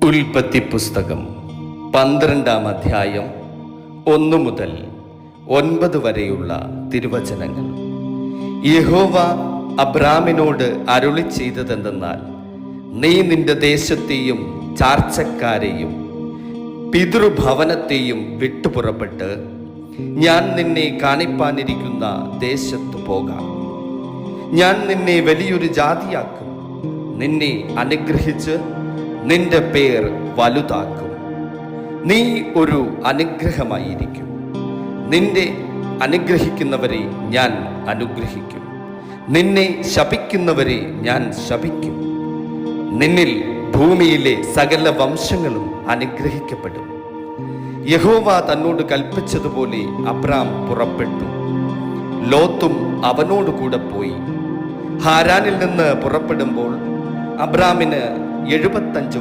ഉൽപ്പത്തി പുസ്തകം 12-ാം അധ്യായം 1 മുതൽ 9 വരെയുള്ള തിരുവചനങ്ങൾ. യഹോവ അബ്രാമിനോട് അരുളി ചെയ്തതെന്തെന്നാൽ, നീ നിന്റെ ദേശത്തെയും ചാർച്ചക്കാരെയും പിതൃഭവനത്തെയും വിട്ടുപുറപ്പെട്ട് ഞാൻ നിന്നെ കാണിപ്പാനിരിക്കുന്ന ദേശത്തു പോകാം. ഞാൻ നിന്നെ വലിയൊരു ജാതിയാക്കും, നിന്നെ അനുഗ്രഹിച്ച് നിന്റെ പേർ വലുതാക്കും. നീ ഒരു അനുഗ്രഹമായിരിക്കും. നിന്നെ അനുഗ്രഹിക്കുന്നവരെ ഞാൻ അനുഗ്രഹിക്കും, നിന്നെ ശപിക്കുന്നവരെ ഞാൻ ശപിക്കും. നിന്നിൽ ഭൂമിയിലെ സകല വംശങ്ങളും അനുഗ്രഹിക്കപ്പെടും. യഹോവ തന്നോട് കൽപ്പിച്ചതുപോലെ അബ്രാം പുറപ്പെട്ടു. ലോത്തും അവനോടുകൂടെ പോയി. ഹാരാനിൽ നിന്ന് പുറപ്പെടുമ്പോൾ അബ്രാമിന് 75